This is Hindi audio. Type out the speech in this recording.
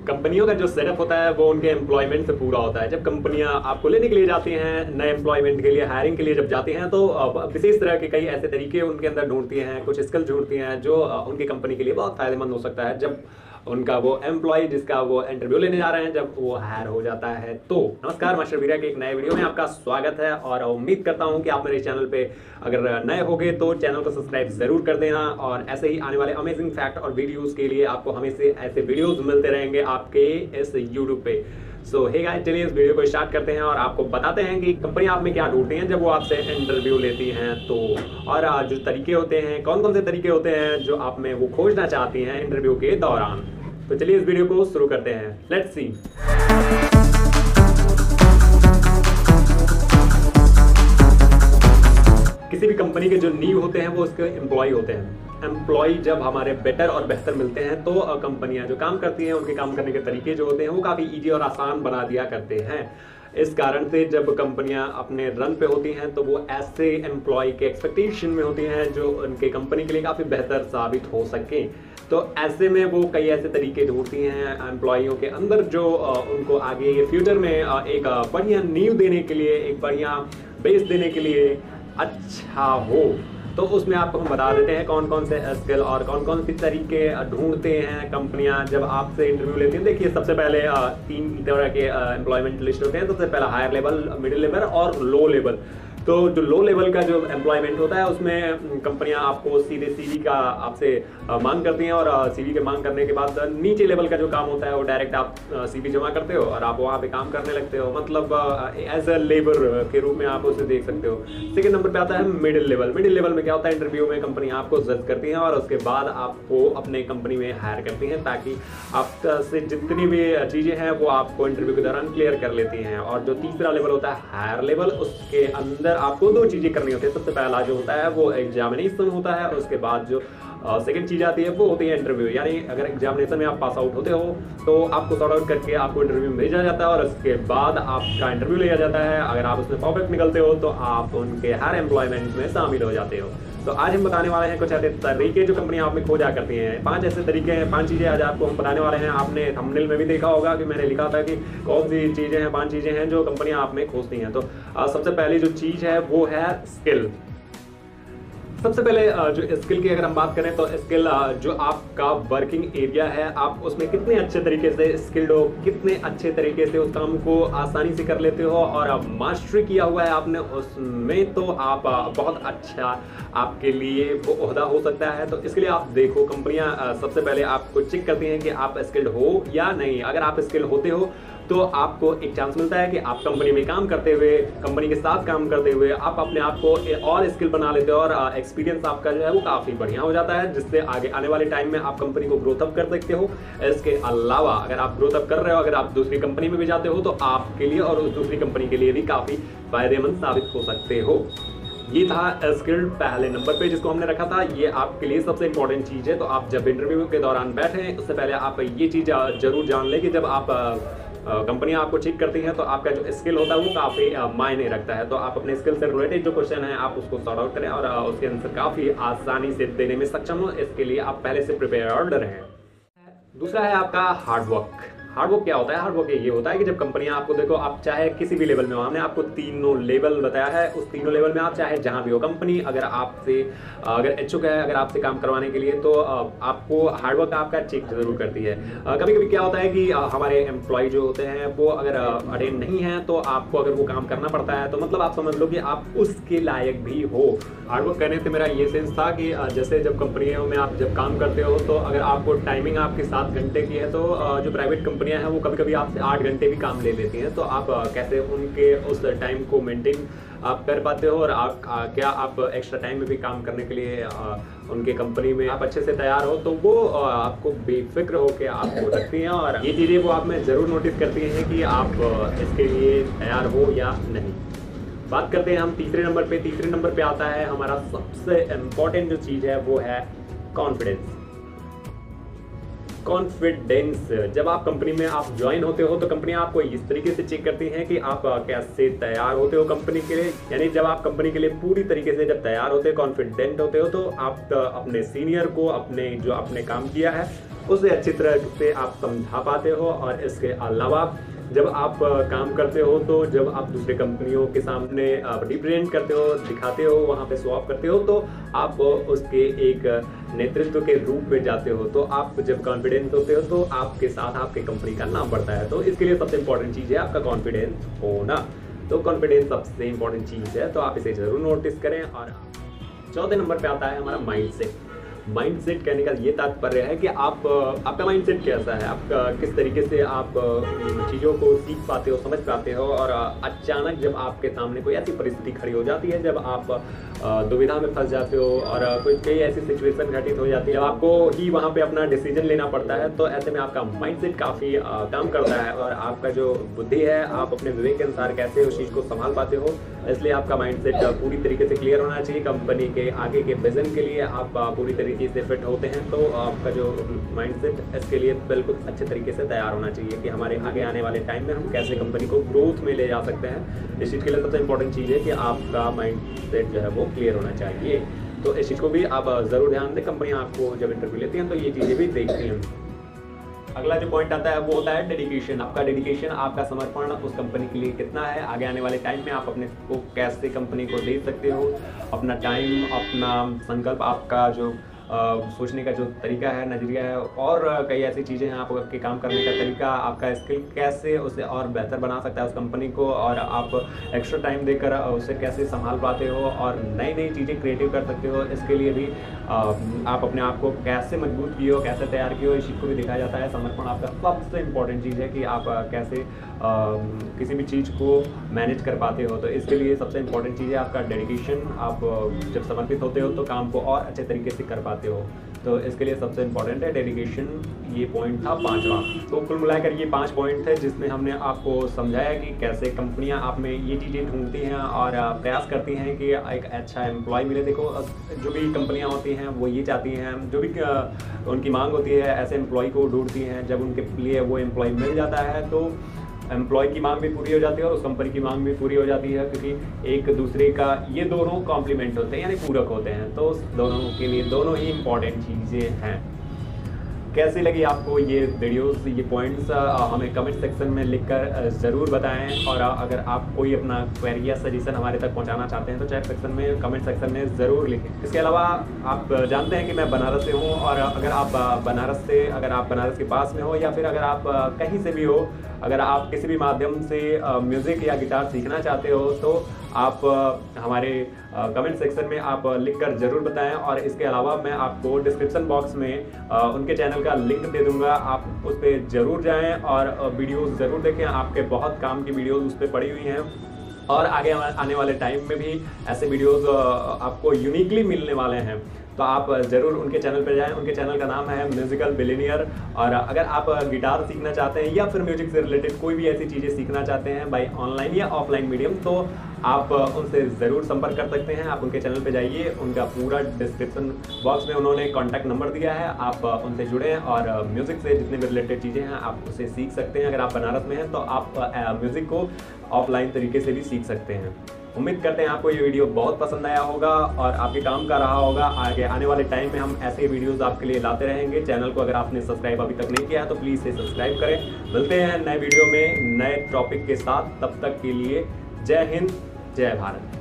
कंपनियों का जो सेटअप होता है वो उनके एम्प्लॉयमेंट से पूरा होता है। जब कंपनियां आपको लेने के लिए जाती हैं, नए एम्प्लॉयमेंट के लिए, हायरिंग के लिए जब जाती हैं, तो विशेष तरह के कई ऐसे तरीके उनके अंदर ढूंढती हैं, कुछ स्किल ढूंढती हैं जो उनकी कंपनी के लिए बहुत फायदेमंद हो सकता है जब उनका वो एम्प्लॉय जिसका वो इंटरव्यू लेने जा रहे हैं जब वो हायर हो जाता है। तो नमस्कार, मास्टर वीरा के एक नए वीडियो में आपका स्वागत है और उम्मीद करता हूं कि आप मेरे चैनल पे अगर नए होगे तो चैनल को सब्सक्राइब जरूर कर देना और ऐसे ही आने वाले अमेजिंग फैक्ट और वीडियोस के लिए आपको हमेशा ऐसे वीडियोस मिलते रहेंगे आपके इस यूट्यूब पे। सो हे गाइस, चलिए इस वीडियो को स्टार्ट करते हैं और आपको बताते हैं कि कंपनी आप में क्या ढूंढती हैं जब वो आपसे इंटरव्यू लेती हैं। तो और जो तरीके होते हैं, कौन कौन से तरीके होते हैं जो आप में वो खोजना चाहती हैं इंटरव्यू के दौरान। तो चलिए इस वीडियो को शुरू करते हैं। Let's see. किसी भी कंपनी के जो नींव होते हैं वो उसके एम्प्लॉय होते हैं। एम्प्लॉय जब हमारे बेटर और बेहतर मिलते हैं तो कंपनियां जो काम करती हैं उनके काम करने के तरीके जो होते हैं वो काफ़ी ईजी और आसान बना दिया करते हैं। इस कारण से जब कंपनियां अपने रन पे होती हैं तो वो ऐसे एम्प्लॉय के एक्सपेक्टेशन में होती हैं जो उनके कंपनी के लिए काफ़ी बेहतर साबित हो सके। तो ऐसे में वो कई ऐसे तरीके ढूंढती हैं एम्प्लॉइयों के अंदर जो उनको आगे फ्यूचर में एक बढ़िया नींव देने के लिए, एक बढ़िया बेस देने के लिए अच्छा हो। तो उसमें आपको हम बता देते हैं कौन कौन से स्किल और कौन कौन से तरीके ढूंढते हैं कंपनियां जब आपसे इंटरव्यू लेती हैं। देखिए, सबसे पहले 3 तरह के एम्प्लॉयमेंट लिस्ट होते हैं। सबसे पहला हायर लेवल, मिडिल लेवल और लो लेवल। तो जो लो लेवल का जो एम्प्लॉयमेंट होता है उसमें कंपनियां आपको सीधे सीवी का आपसे मांग करती हैं और सीवी के मांग करने के बाद नीचे लेवल का जो काम होता है वो डायरेक्ट आप सीवी जमा करते हो और आप वहाँ पे काम करने लगते हो, मतलब एज अ लेबर के रूप में आप उसे देख सकते हो। सेकेंड नंबर पे आता है मिडिल लेवल। मिडिल लेवल में क्या होता है, इंटरव्यू में कंपनी आपको जज करती हैं और उसके बाद आपको अपने कंपनी में हायर करती हैं ताकि आपसे जितनी भी चीज़ें हैं वो आपको इंटरव्यू के दौरान क्लियर कर लेती हैं। और जो तीसरा लेवल होता है हायर लेवल, उसके अंदर आपको 2 चीजें करनी होती है। सबसे पहला जो होता है वो एग्जामिनेशन होता है और उसके बाद जो सेकंड चीज आती है वो होती है इंटरव्यू। यानी अगर एग्जामिनेशन में आप पास आउट होते हो तो आपको सॉर्ट आउट करके आपको इंटरव्यू में भेजा जाता है और उसके बाद आपका इंटरव्यू लिया जाता है। अगर आप उसमें परफेक्ट निकलते हो तो आप उनके हर एम्प्लॉयमेंट में शामिल हो जाते हो। तो आज हम बताने वाले हैं कुछ ऐसे तरीके जो कंपनी आप में खोजा करती हैं। 5 ऐसे तरीके हैं, 5 चीज़ें आज आपको हम बताने वाले हैं। आपने थंबनेल में भी देखा होगा कि मैंने लिखा था कि कौन सी चीज़ें हैं, 5 चीज़ें हैं जो कंपनियां आप में खोजती हैं। तो सबसे पहली जो चीज़ है वो है स्किल। सबसे पहले जो स्किल की अगर हम बात करें तो स्किल जो आपका वर्किंग एरिया है, आप उसमें कितने अच्छे तरीके से स्किल्ड हो, कितने अच्छे तरीके से उस काम को आसानी से कर लेते हो और मास्टरी किया हुआ है आपने उसमें, तो आप बहुत अच्छा आपके लिए वो ओहदा हो सकता है। तो इसके लिए आप देखो, कंपनियां सबसे पहले आपको चेक करती हैं कि आप स्किल्ड हो या नहीं। अगर आप स्किल्ड होते हो तो आपको एक चांस मिलता है कि आप कंपनी में काम करते हुए, कंपनी के साथ काम करते हुए आप अपने आप को और स्किल बना लेते हो और एक्सपीरियंस आपका जो है वो काफ़ी बढ़िया हो जाता है, जिससे आगे आने वाले टाइम में आप कंपनी को ग्रोथ अप कर सकते हो। इसके अलावा अगर आप ग्रोथ अप कर रहे हो, अगर आप दूसरी कंपनी में भी जाते हो तो आपके लिए और उस दूसरी कंपनी के लिए भी काफ़ी फायदेमंद साबित हो सकते हो। ये था स्किल पहले नंबर पे जिसको हमने रखा था। ये आपके लिए सबसे इंपॉर्टेंट चीज़ है। तो आप जब इंटरव्यू के दौरान बैठे उससे पहले आप ये चीज़ जरूर जान लें कि जब आप कंपनियां आपको चेक करती हैं तो आपका जो स्किल होता है वो काफ़ी मायने रखता है। तो आप अपने स्किल से रिलेटेड जो क्वेश्चन है आप उसको सॉर्ट आउट करें और उसके आंसर काफ़ी आसानी से देने में सक्षम हो। इसके लिए आप पहले से प्रिपेयर्ड रहें। दूसरा है आपका हार्डवर्क। हार्डवर्क क्या होता है? हार्डवर्क ये होता है कि जब कंपनियां आपको, देखो आप चाहे किसी भी लेवल में हो, हमने आपको 3 लेवल बताया है, उस 3 लेवल में आप चाहे जहां भी हो, कंपनी अगर आपसे अगर इच्छुक है अगर आपसे काम करवाने के लिए तो आपको हार्डवर्क आपका चेक जरूर करती है। कभी कभी क्या होता है कि हमारे एम्प्लॉय जो होते हैं वो अगर अटेंड नहीं है तो आपको अगर वो काम करना पड़ता है तो मतलब आप समझ लो कि आप उसके लायक भी हो। हार्डवर्क करने से मेरा ये सेंस था कि जैसे जब कंपनियों में आप जब काम करते हो तो अगर आपको टाइमिंग आपकी 7 घंटे की है तो जो प्राइवेट कंपनियां हैं वो कभी कभी आपसे 8 घंटे भी काम ले लेती हैं। तो आप कैसे उनके उस टाइम को मेंटेन आप कर पाते हो और आप क्या आप एक्स्ट्रा टाइम में भी काम करने के लिए उनके कंपनी में आप अच्छे से तैयार हो, तो वो आपको बेफिक्र होकर आप हो सकती हैं। और ये चीज़ें वो आप में ज़रूर नोटिस करती हैं कि आप इसके लिए तैयार हो या नहीं। बात करते हैं हम तीसरे नंबर पे। तीसरे नंबर पे आता है हमारा सबसे इम्पॉर्टेंट जो चीज़ है वो है कॉन्फिडेंस। कॉन्फिडेंस। जब आप कंपनी में आप ज्वाइन होते हो तो कंपनी आपको इस तरीके से चेक करती है कि आप कैसे तैयार होते हो कंपनी के लिए। यानी जब आप कंपनी के लिए पूरी तरीके से जब तैयार होते हो, कॉन्फिडेंट होते हो, तो आप अपने सीनियर को अपने जो आपने काम किया है उसे अच्छी तरह से आप समझा पाते हो। और इसके अलावा जब आप काम करते हो तो जब आप दूसरे कंपनियों के सामने रिप्रेजेंट करते हो, दिखाते हो, वहाँ पे शो ऑफ करते हो, तो आप उसके एक नेतृत्व के रूप में जाते हो। तो आप जब कॉन्फिडेंस होते हो तो आपके साथ आपके कंपनी का नाम बढ़ता है। तो इसके लिए सबसे इंपॉर्टेंट चीज़ है आपका कॉन्फिडेंस होना। तो कॉन्फिडेंस सबसे इंपॉर्टेंट चीज़ है, तो आप इसे जरूर नोटिस करें। और चौथे नंबर पे आता है हमारा माइंडसेट। माइंडसेट कहने का ये तात्पर्य है कि आपका माइंडसेट कैसा है, आप किस तरीके से आप चीज़ों को सीख पाते हो, समझ पाते हो। और अचानक जब आपके सामने कोई ऐसी परिस्थिति खड़ी हो जाती है, जब आप दुविधा में फंस जाते हो और कई ऐसी सिचुएशन घटित हो जाती है, जब आपको ही वहाँ पे अपना डिसीजन लेना पड़ता है, तो ऐसे में आपका माइंडसेट काफ़ी काम करता है। और आपका जो बुद्धि है, आप अपने विवेक के अनुसार कैसे उस चीज़ को संभाल पाते हो, इसलिए आपका माइंडसेट पूरी तरीके से क्लियर होना चाहिए। कंपनी के आगे के विजन के लिए आप पूरी तरीके से फिट होते हैं, तो आपका जो माइंडसेट इसके लिए बिल्कुल अच्छे तरीके से तैयार होना चाहिए कि हमारे आगे आने वाले टाइम में हम कैसे कंपनी को ग्रोथ में ले जा सकते हैं। इस चीज़ के लिए सबसे इंपॉर्टेंट चीज़ है कि आपका माइंडसेट जो है वो क्लियर होना चाहिए। तो इस चीज़ को भी आप ज़रूर ध्यान दें। कंपनियाँ आपको जब इंटरव्यू लेती हैं तो ये चीज़ें भी देखती हैं। अगला जो पॉइंट आता है वो होता है डेडिकेशन। आपका डेडिकेशन, आपका समर्पण उस कंपनी के लिए कितना है, आगे आने वाले टाइम में आप अपने को कैसे कंपनी को दे सकते हो, अपना टाइम, अपना संकल्प, आपका जो सोचने का जो तरीका है, नज़रिया है, और कई ऐसी चीज़ें हैं आपके काम करने का तरीका, आपका स्किल कैसे उसे और बेहतर बना सकता है उस कंपनी को, और आप एक्स्ट्रा टाइम देकर उसे कैसे संभाल पाते हो और नई नई चीज़ें क्रिएटिव कर सकते हो। इसके लिए भी आप अपने आप को कैसे मजबूत किए हो, कैसे तैयार किए हो, इस चीज़ को भी दिखाया जाता है। समर्पण आपका सबसे इम्पोर्टेंट चीज़ है कि आप कैसे किसी भी चीज़ को मैनेज कर पाते हो। तो इसके लिए सबसे इम्पोर्टेंट चीज़ है आपका डेडिकेशन। आप जब समर्पित होते हो तो काम को और अच्छे तरीके से कर पाते हो। तो इसके लिए सबसे इम्पोर्टेंट है डेडिकेशन। ये पॉइंट था 5वां। तो कुल मिलाकर ये 5 पॉइंट थे जिसमें हमने आपको समझाया कि कैसे कंपनियां आप में ये चीज़ें ढूंढती हैं और प्रयास करती हैं कि एक अच्छा एम्प्लॉय मिले। देखो, जो भी कंपनियां होती हैं वो ये चाहती हैं, जो भी उनकी मांग होती है ऐसे एम्प्लॉय को ढूंढती हैं। जब उनके लिए वो एम्प्लॉय मिल जाता है तो एम्प्लॉय की मांग भी पूरी हो जाती है और उस कंपनी की मांग भी पूरी हो जाती है, क्योंकि एक दूसरे का ये दोनों कॉम्प्लीमेंट होते हैं, यानी पूरक होते हैं। तो दोनों के लिए दोनों ही इम्पॉर्टेंट चीज़ें हैं। कैसी लगी आपको ये वीडियोस, ये पॉइंट्स, हमें कमेंट सेक्शन में लिखकर ज़रूर बताएं। और अगर आप कोई अपना क्वेरी या सजेशन हमारे तक पहुंचाना चाहते हैं तो चैट सेक्शन में, कमेंट सेक्शन में ज़रूर लिखें। इसके अलावा आप जानते हैं कि मैं बनारस से हूँ, और अगर आप बनारस के पास में हो या फिर अगर आप कहीं से भी हो, अगर आप किसी भी माध्यम से म्यूज़िक या गिटार सीखना चाहते हो तो आप हमारे कमेंट सेक्शन में आप लिखकर ज़रूर बताएं। और इसके अलावा मैं आपको डिस्क्रिप्शन बॉक्स में उनके चैनल का लिंक दे दूंगा, आप उस पर ज़रूर जाएं और वीडियोस ज़रूर देखें। आपके बहुत काम की वीडियोस उस पर पड़ी हुई हैं और आगे आने वाले टाइम में भी ऐसे वीडियोस आपको यूनिकली मिलने वाले हैं। तो आप ज़रूर उनके चैनल पर जाएं। उनके चैनल का नाम है म्यूजिकल बिलियनियर। और अगर आप गिटार सीखना चाहते हैं या फिर म्यूजिक से रिलेटेड कोई भी ऐसी चीज़ें सीखना चाहते हैं बाई ऑनलाइन या ऑफलाइन मीडियम, तो आप उनसे ज़रूर संपर्क कर सकते हैं। आप उनके चैनल पे जाइए, उनका पूरा डिस्क्रिप्शन बॉक्स में उन्होंने कॉन्टैक्ट नंबर दिया है, आप उनसे जुड़ें और म्यूज़िक से जितने भी रिलेटेड चीज़ें हैं आप उसे सीख सकते हैं। अगर आप बनारस में हैं तो आप म्यूज़िक को ऑफलाइन तरीके से भी सीख सकते हैं। उम्मीद करते हैं आपको ये वीडियो बहुत पसंद आया होगा और आपके काम का रहा होगा। आगे आने वाले टाइम में हम ऐसे वीडियोस आपके लिए लाते रहेंगे। चैनल को अगर आपने सब्सक्राइब अभी तक नहीं किया है तो प्लीज़ इसे सब्सक्राइब करें। मिलते हैं नए वीडियो में नए टॉपिक के साथ, तब तक के लिए जय हिंद, जय भारत।